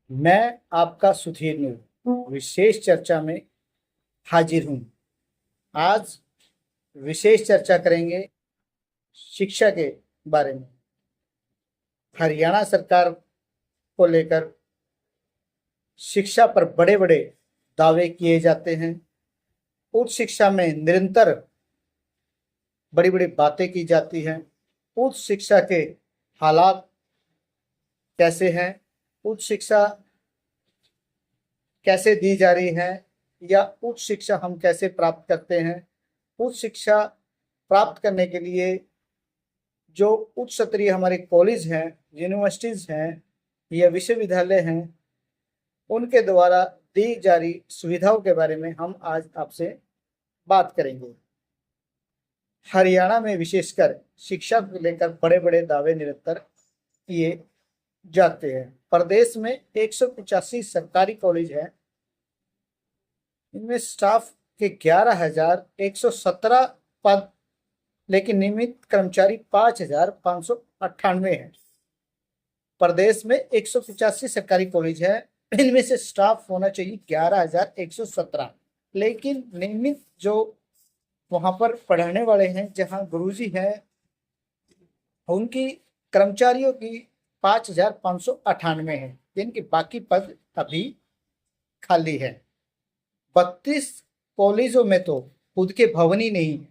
मैं आपका सुधीर नूर विशेष चर्चा में हाजिर हूँ। आज विशेष चर्चा करेंगे शिक्षा के बारे में। हरियाणा सरकार को लेकर शिक्षा पर बड़े बड़े दावे किए जाते हैं। उच्च शिक्षा में निरंतर बड़ी बड़ी बातें की जाती हैं। उच्च शिक्षा के हालात कैसे हैं, उच्च शिक्षा कैसे दी जा रही है, या उच्च शिक्षा हम कैसे प्राप्त करते हैं। उच्च शिक्षा प्राप्त करने के लिए जो उच्च स्तरीय हमारे कॉलेज हैं, यूनिवर्सिटीज हैं या विश्वविद्यालय हैं, उनके द्वारा दी जा रही सुविधाओं के बारे में हम आज आपसे बात करेंगे। हरियाणा में विशेषकर शिक्षा को लेकर बड़े बड़े दावे निरंतर किए जाते हैं। प्रदेश में 185 सरकारी कॉलेज हैं। इनमें स्टाफ के 11,117 पद, लेकिन नियमित कर्मचारी 5,598 हैं। प्रदेश में 185 सरकारी कॉलेज है, इनमें से स्टाफ होना चाहिए 11,117, लेकिन नियमित जो वहां पर पढ़ाने वाले हैं, जहां गुरुजी हैं, उनकी कर्मचारियों की 5,598 है, जिनके बाकी पद अभी खाली है। 32 कॉलेजों में तो खुद के भवन ही नहीं है।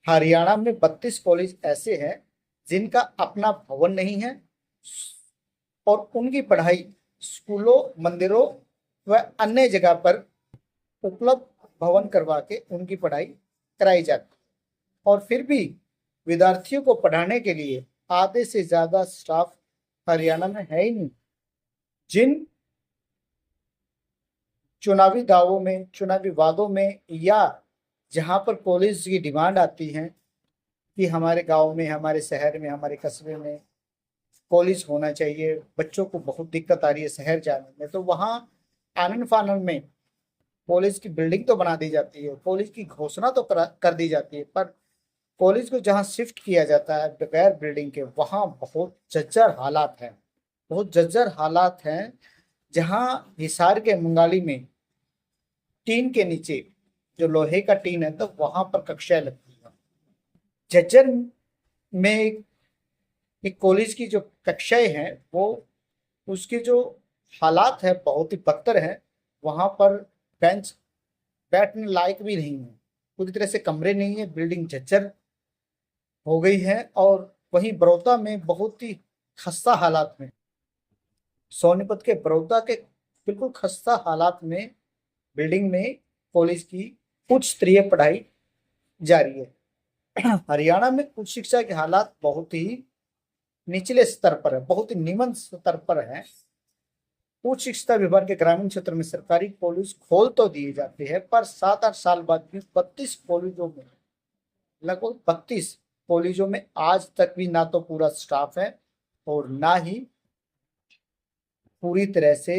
हरियाणा में 32 कॉलेज ऐसे हैं जिनका अपना भवन नहीं है और उनकी पढ़ाई स्कूलों, मंदिरों व अन्य जगह पर उपलब्ध भवन करवा के उनकी पढ़ाई कराई जाती है। और फिर भी विद्यार्थियों को पढ़ाने के लिए आधे से ज्यादा स्टाफ हरियाणा में है ही नहीं। जिन चुनावी दावों में, चुनावी वादों में, या जहां पर कॉलेज की डिमांड आती है कि हमारे गांव में, हमारे शहर में, हमारे कस्बे में कॉलेज होना चाहिए, बच्चों को बहुत दिक्कत आ रही है शहर जाने में, तो वहां आनन फानन में कॉलेज की बिल्डिंग तो बना दी जाती है, कॉलेज की घोषणा तो कर दी जाती है, पर कॉलेज को जहां शिफ्ट किया जाता है बगैर बिल्डिंग के, वहां बहुत जर्जर हालात हैं। बहुत जर्जर हालात हैं। जहां हिसार के मंगाली में टीन के नीचे जो लोहे का टीन है, तो वहां पर कक्षाएं लगती है। जर्जर में एक कॉलेज की जो कक्षाएं हैं, वो उसके जो हालात है बहुत ही बदतर है। वहां पर बेंच बैठने लायक भी नहीं है, पूरी तरह से कमरे नहीं है, बिल्डिंग जर्जर हो गई है। और वहीं बड़ौदा में बहुत ही खस्ता हालात में, सोनीपत के बड़ौदा के बिल्कुल खस्ता हालात में बिल्डिंग में कॉलेज की उच्च स्तरीय पढ़ाई जारी है। हरियाणा में उच्च शिक्षा के हालात बहुत ही निचले स्तर पर है, बहुत ही निम्न स्तर पर है। उच्च शिक्षा विभाग के ग्रामीण क्षेत्र में सरकारी कॉलेज खोल तो दिए जाते हैं, पर 7-8 साल बाद भी 32 कॉलेजों में, लगभग 32 कॉलेजों में आज तक भी ना तो पूरा स्टाफ है और ना ही पूरी तरह से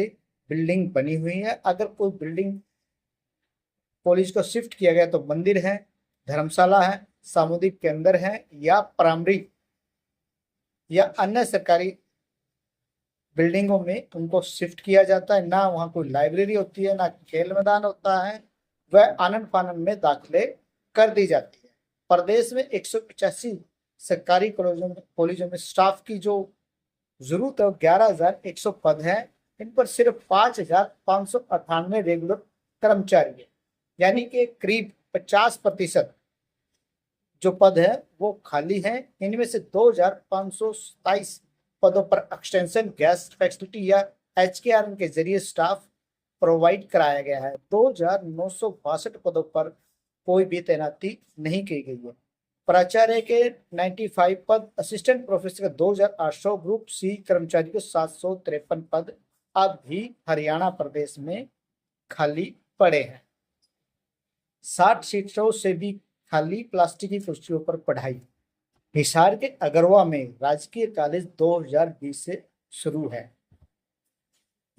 बिल्डिंग बनी हुई है। अगर कोई बिल्डिंग कॉलेज को शिफ्ट किया गया तो मंदिर है, धर्मशाला है, सामुदायिक केंद्र है, या प्राइमरी या अन्य सरकारी बिल्डिंगों में उनको शिफ्ट किया जाता है। ना वहाँ कोई लाइब्रेरी होती है, ना खेल मैदान होता है, वह आनन फानन में दाखिले कर दी जाती है। प्रदेश में 185 सरकारी कॉलेजों में स्टाफ की जो जरूरत है 11,100 पद है। इन पर सिर्फ 5,598 रेगुलर कर्मचारी है, यानी कि करीब 50% जो पद है वो खाली है। इनमें से 2,527 पदों पर एक्सटेंशन गेस्ट फैसिलिटी या HKRN के जरिए स्टाफ प्रोवाइड कराया गया है। 2,962 पदों पर कोई भी तैनाती नहीं की गई है। प्राचार्य के 95 पद, असिस्टेंट प्रोफेसर का 2,800, ग्रुप सी कर्मचारी को 753 पद अब भी हरियाणा प्रदेश में खाली पड़े हैं। 60 सीटों से भी खाली प्लास्टिक की कुर्सियों पर पढ़ाई। हिसार के अगरवा में राजकीय कॉलेज 2020 से शुरू है।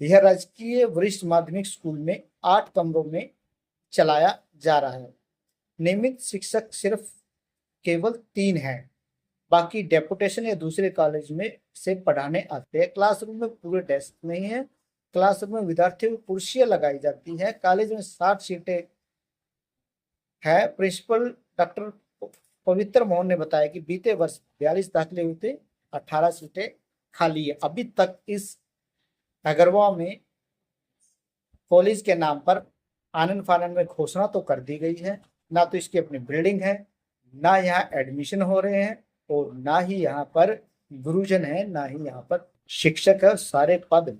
यह राजकीय वरिष्ठ माध्यमिक स्कूल में 8 कमरों में चलाया जा रहा है। नियमित शिक्षक सिर्फ केवल 3 हैं, बाकी डेपुटेशन या दूसरे कॉलेज में से पढ़ाने आते हैं। क्लासरूम में पूरे डेस्क नहीं है क्लासरूम में विद्यार्थियों को कुर्सियां लगाई जाती हैं। कॉलेज में 60 सीटें है। प्रिंसिपल डॉक्टर पवित्र मोहन ने बताया कि बीते वर्ष 42 दाखिले हुए थे, 18 सीटें खाली है। अभी तक इस अगरवा में कॉलेज के नाम पर आनंद फानंद में घोषणा तो कर दी गई है, ना तो इसकी अपनी बिल्डिंग है, ना यहाँ एडमिशन हो रहे हैं, और ना ही यहाँ पर गुरुजन है, ना ही यहाँ पर शिक्षक है सारे पद,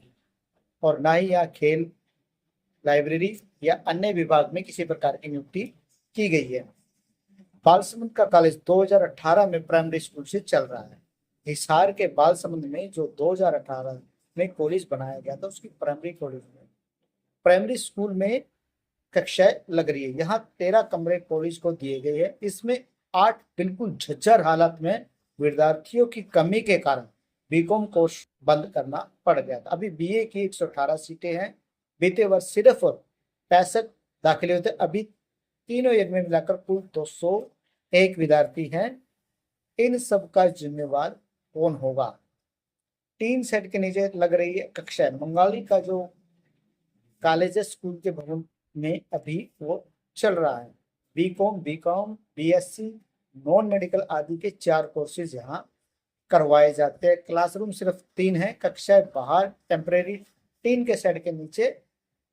और ना ही यहाँ खेल, लाइब्रेरी या अन्य विभाग में किसी प्रकार की नियुक्ति की गई है। बालसमुंद का कॉलेज 2018 में प्राइमरी स्कूल से चल रहा है। हिसार के बालसमुंद में जो 2018 में कॉलेज बनाया गया था, उसकी प्राइमरी स्कूल में कक्षाएं लग रही है। यहाँ 13 कमरे कॉलेज को दिए गए हैं। इसमें 8 बिल्कुल झज्जर हालत में विद्यार्थियों की कमी के कारण बीकॉम कोर्स बंद करना पड़ गया था। अभी बीए की 118 सीटें हैं। बीते वर्ष सिर्फ 65 दाखिले होते। अभी तीनों ईयर में मिलाकर कुल 201 विद्यार्थी हैं। इन सब का जिम्मेवार कौन होगा? 3 सेट के नीचे लग रही है कक्षा। बंगाली का जो कॉलेज है स्कूल के भवन में अभी वो चल रहा है। बीकॉम, बीएससी, नॉन मेडिकल आदि के 4 कोर्सेज यहाँ करवाए जाते हैं। क्लासरूम सिर्फ 3 है। कक्षाएं बाहर टेम्परेरी 3 के सेट के नीचे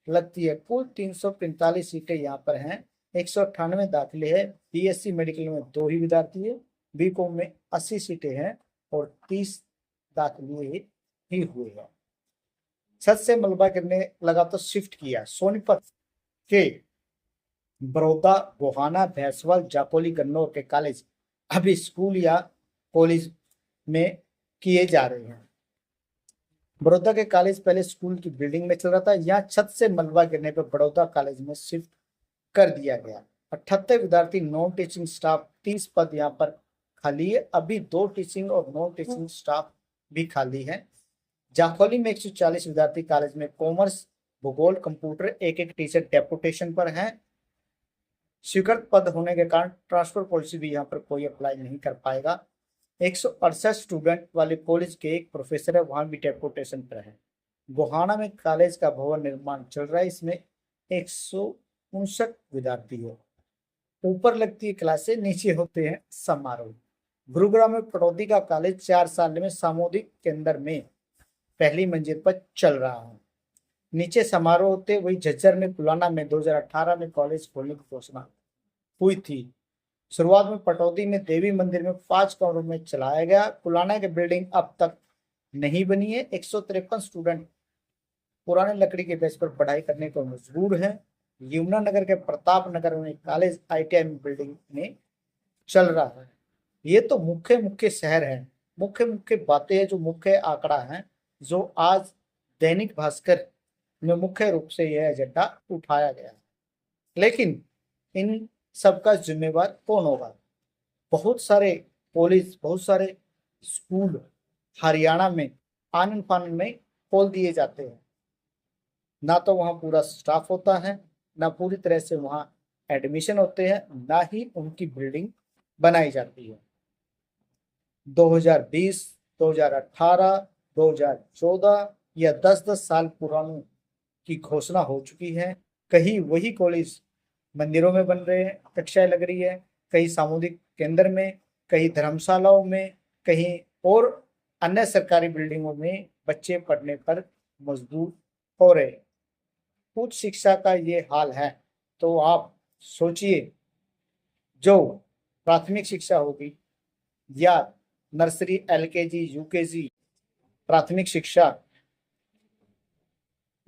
लगती है। कुल 345 सीटें यहाँ पर हैं। 198 दाखिले हैं। बीएससी मेडिकल में 2 ही विद्यार्थी है। बीकॉम में 80 सीटें हैं और 30 दाखिले ही हुए हैं। छत से मलबा गिरने लगा तो शिफ्ट किया। सोनीपत के बड़ौदा, गोहाना, भैंसवाल, जाकोली, गन्नौर के कॉलेज अभी स्कूल या कॉलेज में किए जा रहे हैं। बड़ौदा के कॉलेज पहले स्कूल की बिल्डिंग में चल रहा था। यहाँ छत से मलबा गिरने पर बड़ौदा कॉलेज में शिफ्ट कर दिया गया। 78 विद्यार्थी, नॉन टीचिंग स्टाफ 30 पद यहाँ पर खाली है। अभी 2 टीचिंग और नॉन टीचिंग स्टाफ भी खाली है। जाखोली में 140 विद्यार्थी कॉलेज में कॉमर्स, भूगोल, कंप्यूटर, एक टीचर डेपुटेशन पर है। स्वीकृत पद होने के कारण ट्रांसफर पॉलिसी भी यहाँ पर कोई अप्लाई नहीं कर पाएगा। 168 स्टूडेंट वाले कॉलेज के एक प्रोफेसर है, वहां भी डेपुटेशन पर है। गोहाना में कॉलेज का भवन निर्माण चल रहा है। इसमें 159 विद्यार्थी है। ऊपर लगती है क्लासें, नीचे होते हैं समारोह। गुरुग्राम में पटौदी का कॉलेज 4 साल में सामुदायिक केंद्र में पहली मंजिल पर चल रहा है। नीचे समारोह होते। वही झज्जर में पुलाना में 2018 में कॉलेज खोलने की घोषणा हुई थी। शुरुआत में पटौदी में देवी मंदिर में 5 कमरों में चलाया गया। पुलाना की बिल्डिंग अब तक नहीं बनी है। 153 स्टूडेंट पुराने लकड़ी के बेंच पर पढ़ाई करने को मजबूर है। यमुनानगर के प्रताप नगर में कॉलेज ITI बिल्डिंग में चल रहा है। ये तो मुख्य शहर है, मुख्य बातें हैं, जो मुख्य आंकड़ा है, जो आज दैनिक भास्कर में मुख्य रूप से यह एजेंडा उठाया गया है। लेकिन इन सबका जिम्मेवार कौन होगा? बहुत सारे कॉलेज, बहुत सारे स्कूल हरियाणा में आनन फानन में खोल दिए जाते हैं। ना तो वहाँ पूरा स्टाफ होता है, ना पूरी तरह से वहाँ एडमिशन होते हैं, ना ही उनकी बिल्डिंग बनाई जाती है। 2020, 2018, 2014 या 10-10 साल पुरानी की घोषणा हो चुकी है। कहीं वही कॉलेज मंदिरों में बन रहे हैं, कक्षाएं लग रही है, कहीं सामुदायिक केंद्र में, कहीं धर्मशालाओं में, कहीं और अन्य सरकारी बिल्डिंगों में बच्चे पढ़ने पर मजबूर हो रहे। उच्च शिक्षा का ये हाल है तो आप सोचिए, जो प्राथमिक शिक्षा होगी या नर्सरी, LKG, UKG प्राथमिक शिक्षा,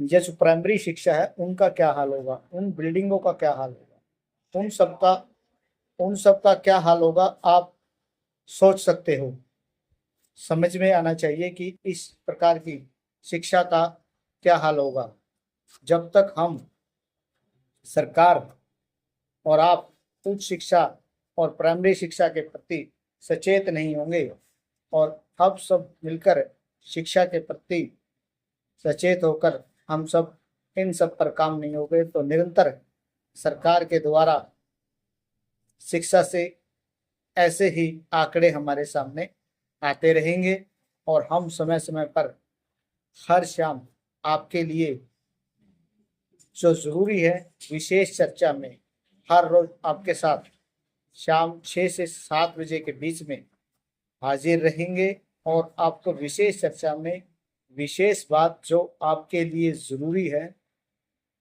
या जो प्राइमरी शिक्षा है, उनका क्या हाल होगा? उन बिल्डिंगों का क्या हाल होगा? उन सबका क्या हाल होगा? आप सोच सकते हो। समझ में आना चाहिए कि इस प्रकार की शिक्षा का क्या हाल होगा। जब तक हम सरकार और आप उच्च शिक्षा और प्राइमरी शिक्षा के प्रति सचेत नहीं होंगे और हम सब मिलकर शिक्षा के प्रति सचेत होकर हम सब इन सब पर काम नहीं हो गए, तो निरंतर सरकार के द्वारा शिक्षा से ऐसे ही आंकड़े हमारे सामने आते रहेंगे और हम समय समय पर हर शाम आपके लिए जो जरूरी है, विशेष चर्चा में हर रोज आपके साथ शाम 6 से 7 बजे के बीच में हाजिर रहेंगे और आपको विशेष चर्चा में विशेष बात जो आपके लिए जरूरी है,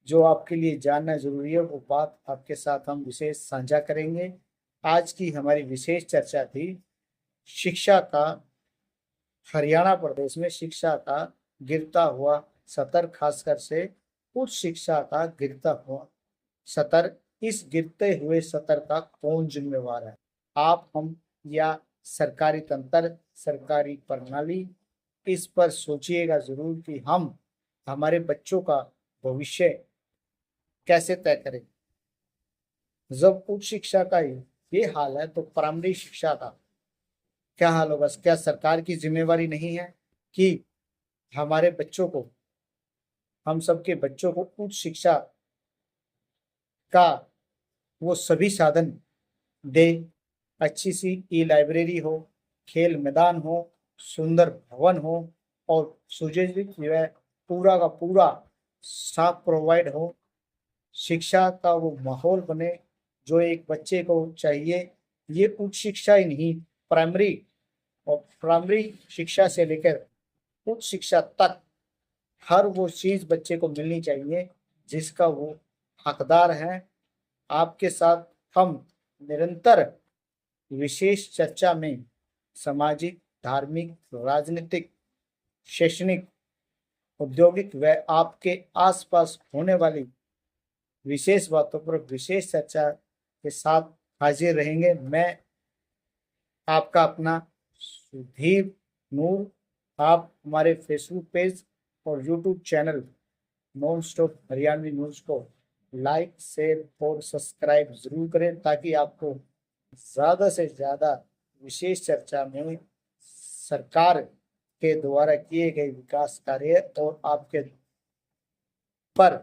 जो आपके लिए जानना जरूरी है, वो बात आपके साथ हम विशेष साझा करेंगे। आज की हमारी विशेष चर्चा थी शिक्षा का, हरियाणा प्रदेश में शिक्षा का गिरता हुआ स्तर, खासकर से उच्च शिक्षा का गिरता हुआ स्तर। इस गिरते हुए स्तर का कौन जिम्मेवार है? आप, हम या सरकारी तंत्र, सरकारी प्रणाली? इस पर सोचिएगा जरूर कि हम हमारे बच्चों का भविष्य कैसे तय करें। जब उच्च शिक्षा का ये हाल है तो प्राइमरी शिक्षा का क्या हाल होगा? क्या सरकार की जिम्मेवारी नहीं है कि हमारे बच्चों को, हम सबके बच्चों को उच्च शिक्षा का वो सभी साधन दे? अच्छी सी ई लाइब्रेरी हो, खेल मैदान हो, सुंदर भवन हो और सुसज्जित जो है पूरा का पूरा साफ प्रोवाइड हो। शिक्षा का वो माहौल बने जो एक बच्चे को चाहिए। ये उच्च शिक्षा ही नहीं, प्राइमरी और प्राइमरी शिक्षा से लेकर उच्च शिक्षा तक हर वो चीज बच्चे को मिलनी चाहिए जिसका वो हकदार है। आपके साथ हम निरंतर विशेष चर्चा में सामाजिक, धार्मिक, राजनीतिक, शैक्षणिक, औद्योगिक व आपके आसपास होने वाली विशेष बातों पर विशेष चर्चा के साथ हाजिर रहेंगे। मैं आपका अपना सुधीर नूर। आप हमारे फेसबुक पेज और YouTube channel non stop Haryanvi news को लाइक, शेयर और सब्सक्राइब जरूर करें ताकि आपको ज्यादा से ज्यादा विशेष चर्चा में सरकार के द्वारा किए गए विकास कार्य और आपके पर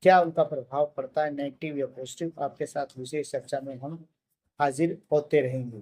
क्या उनका प्रभाव पड़ता है, नेगेटिव या पॉजिटिव, आपके साथ विशेष चर्चा में हम हाजिर होते रहेंगे।